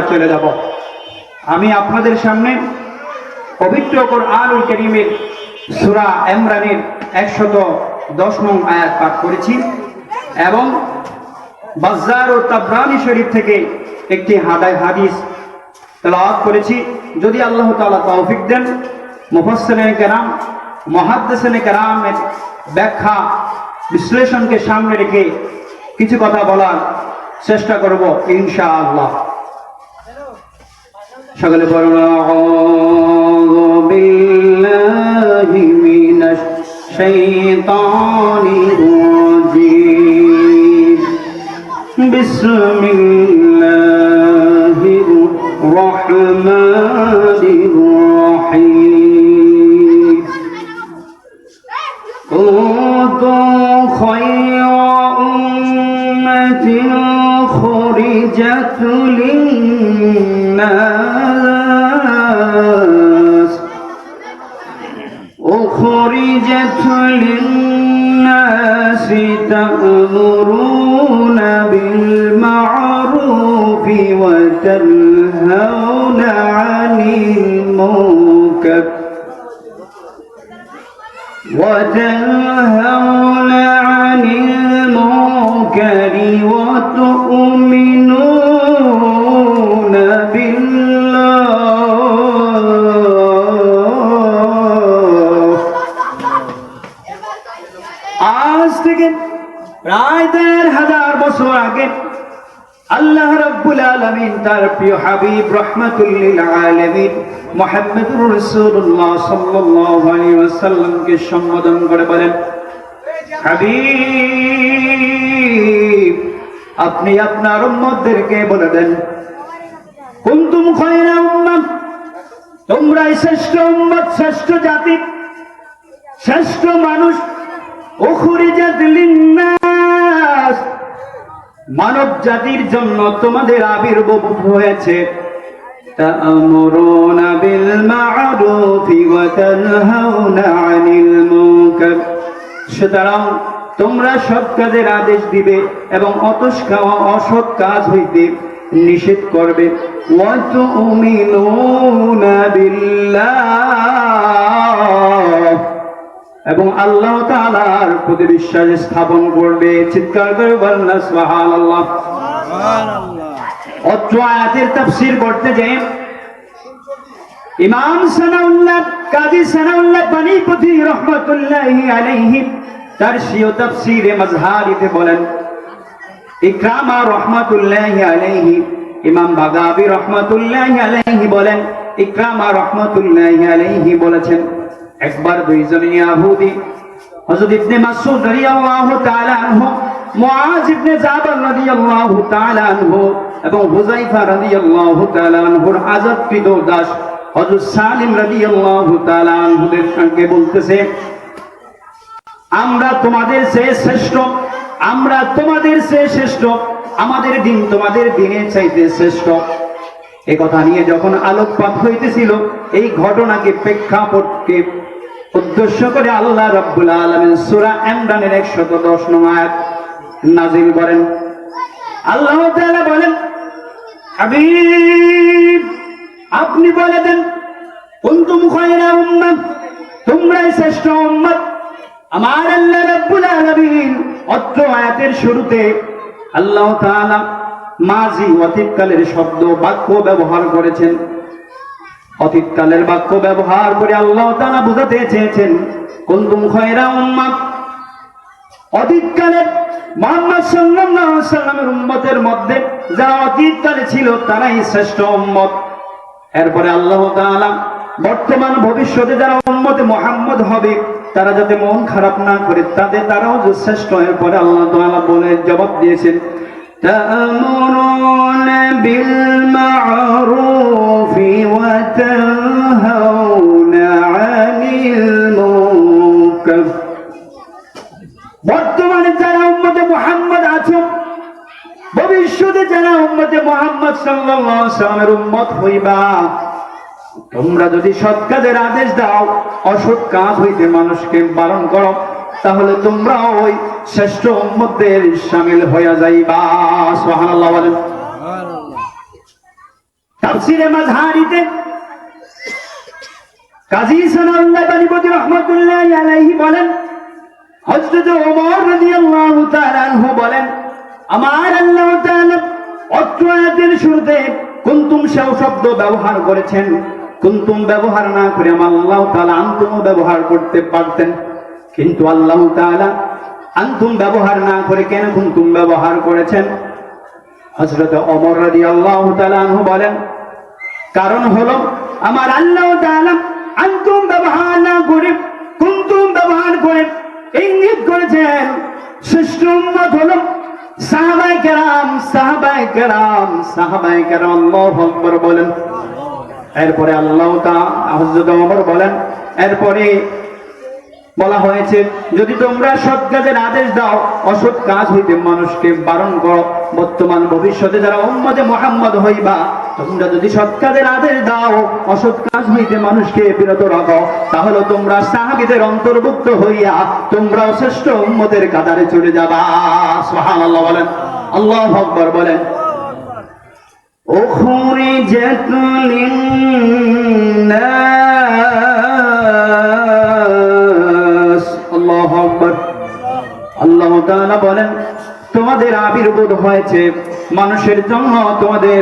চলে যাব। আমি আপনাদের সামনে পবিত্র কোরআনুল কারীমের সূরা ইমরানের 110 নং আয়াত পাঠ করেছি এবং বাজ্জার ও তাবরানী শরীফ থেকে একটি হাদিস তেলাওয়াত করেছি। যদি আল্লাহ তাআলা তৌফিক দেন, মুফাসসিরিনে কেরাম, মুহাদ্দিসিনে কেরামের ব্যাখ্যা বিশ্লেষণকে সামনে রেখে কিছু কথা বলার চেষ্টা করব ইনশাআল্লাহ। সকলে বলুন আউযু বিল্লাহি মিনাশ শাইতানির রাজীম। বিসমিল্লাহির রহমানির রহিম। কুনতুম খায়রা উম্মাতিন খুরিজাত লিন-নাস أخرجت للناس تأمرون بالمعروف وتنهون عن المنكر وتؤمنون আজ থেকে প্রায় ১,৫০০ বছর আগে আল্লাহ রাব্বুল আলামিন তার প্রিয় হাবিব রাহমাতুল লিল আলামিন মুহাম্মদুর রাসূলুল্লাহ সাল্লাল্লাহু আলাইহি ওয়াসাল্লামকে সম্বোধন করে বলেন, হাবিব আপনি আপনার উম্মতদেরকে বলে দেন, কুনতুম খায়রা উম্মাহ, তোমরাই শ্রেষ্ঠ উম্মত, শ্রেষ্ঠ জাতি, শ্রেষ্ঠ মানুষ। উখরিজাত লিন-নাস, মানব জাতির জন্য তোমাদের আবির্ভাব হয়েছে। তা'মুরুনা বিল মা'রুফি ওয়া তানহাউনা আনিল মুনকার, সুতরাং তোমরা সৎ কাজের আদেশ দিবে এবং অসৎ কাজ হইতে নিষেধ করবে। ওয়া তু'মিনুনা বিল্লাহ, এবং আল্লাহ তাআলার প্রতি বিশ্বাস স্থাপন করবে। চিৎকার করে বলেন সুবহানাল্লাহ। অত্র আয়াতের তাফসীর করতে যে ইমাম সানাউল্লাহ কাজী সানাউল্লাহ বানীপতি রাহমাতুল্লাহি আলাইহি তার সিও তাফসীরে মাজহারিতে বলেন, ইকরামা রাহমাতুল্লাহি আলাইহি, ইমাম বাগাবী রাহমাতুল্লাহি আলাইহি বলেন, ইকরামা রাহমাতুল্লাহি আলাইহি বলেছেন, একবার দুইজন ইহুদি হযরত ইবনে মাসউদ রাদিয়াল্লাহু তাআলা আনহু, মুআজ ইবনে জাবাল রাদিয়াল্লাহু তাআলা আনহু এবং হুযায়ফা রাদিয়াল্লাহু তাআলা আনহুর আযাবকৃত দাস হযরত সালিম রাদিয়াল্লাহু তাআলা আনহুদের সঙ্গে বলতেছে, আমরা তোমাদের চেয়ে শ্রেষ্ঠ, আমরা তোমাদের চেয়ে শ্রেষ্ঠ, আমাদের দিন তোমাদের দিনের চাইতে শ্রেষ্ঠ। এই কথা নিয়ে যখন আলোকপাত হইতেছিল, এই ঘটনাকে প্রেক্ষাপটকে উদ্দেশ্য করে আল্লাহ রাব্বুল আলামিন সূরা ইমরানের 110 নং আয়াত নাযিল করেন। আল্লাহ তাআলা বলেন, হাবিব আপনি বলে দেন, কুনতুম খায়রা উম্মাহ, তোমরাই শ্রেষ্ঠ উম্মত। আমার আল্লাহ রাব্বুল আলামিন অত্র আয়াতের শুরুতে আল্লাহ তাআলা মাজি অতীতকালের শব্দ বাক্য ব্যবহার করেছেন। অতীতকালের বাক্য ব্যবহার করে আল্লাহ তাআলা বোঝাতে চেয়েছেন, কুনতুম খায়রা উম্মাহ, অতীতকালের মুহাম্মদ সাল্লাল্লাহু আলাইহি ওয়াসাল্লামের উম্মতের মধ্যে যারা অতীতকালে ছিল তারাই শ্রেষ্ঠ উম্মত। এরপরে আল্লাহ তাআলা বর্তমান ভবিষ্যতে যারা উম্মতে মুহাম্মদ হবে তারা যাতে মন খারাপ না করে, তারাও যে শ্রেষ্ঠ। এরপরে আল্লাহ তাআলা বলে জবাব দিয়েছেন, তা'মুরুনা বিল মা'রুফি ওয়া তানহাউনা আনিল মুনকার। বর্তমানে যারা উম্মতে মুহাম্মদ আছে, ভবিষ্যতে যারা উম্মতে মুহাম্মদ সাল্লাল্লাহু আলাইহি ওয়াসাল্লামের উম্মত হইবা, তোমরা যদি সৎ কাজের আদেশ দাও, অসৎ কাজ হইতে মানুষকে বারণ করো, তাহলে তোমরা ওই শ্রেষ্ঠ উম্মতদের শামিল হইয়া যাইবা। সুবহানাল্লাহ বলেন। তাফসীরে মাযহারিতে কাজী সানাউল্লাহ বানীপতি রাহমাতুল্লাহি আলাইহি বলেন, হযরত ওমর রাদিয়াল্লাহু তাআলা আনহু বলেন, আমার আল্লাহ তাআলা অত্র আয়াতের শুরুতে কুনতুম শব্দ ব্যবহার করেছেন। কুনতুম ব্যবহার না করে আল্লাহ তাআলা আনতুম ব্যবহার করতে পারতেন, কিন্তু আল্লাহ তাআলা আনতুম ব্যবহার না করে কেন কুনতুম ব্যবহার করেছেন? হযরত ওমর রাদিয়াল্লাহু তাআলা আনহু বলেন, কারণ হলো আমার আল্লাহ তাআলা আনতুম ব্যবহার না করে কুনতুম ব্যবহার করে ইঙ্গিত করেছেন শ্রেষ্ঠ উম্মত হলো সাহাবায়ে কেরাম, সাহাবায়ে কেরাম, সাহাবায়ে কেরাম। আল্লাহু আকবার বলেন। এরপরে আল্লাহ তাআলা হযরত ওমর বলেন, এরপরে বলা হয়েছে যদি তোমরা সৎ কাজের আদেশ দাও, অসৎ কাজ হইতে মানুষকে বারণ করো। বর্তমান ভবিষ্যতে যারা উম্মতে মুহাম্মদ হইবা, তোমরা যদি সৎ কাজের আদেশ দাও, অসৎ কাজ হইতে মানুষকে বিরত রাখো, তাহলে তোমরা সাহাবীদের অন্তর্ভুক্ত হইয়া তোমরাও শ্রেষ্ঠ উম্মতের কাতারে চলে যাবা। সুবহানাল্লাহ বলেন, আল্লাহু আকবার বলেন। উখরিজাত লিন-নাস, আল্লাহু আকবার। আল্লাহ তাআলা বলেন, তোমাদের আবির্ভাব হয়েছে মানুষের জন্য, তোমাদের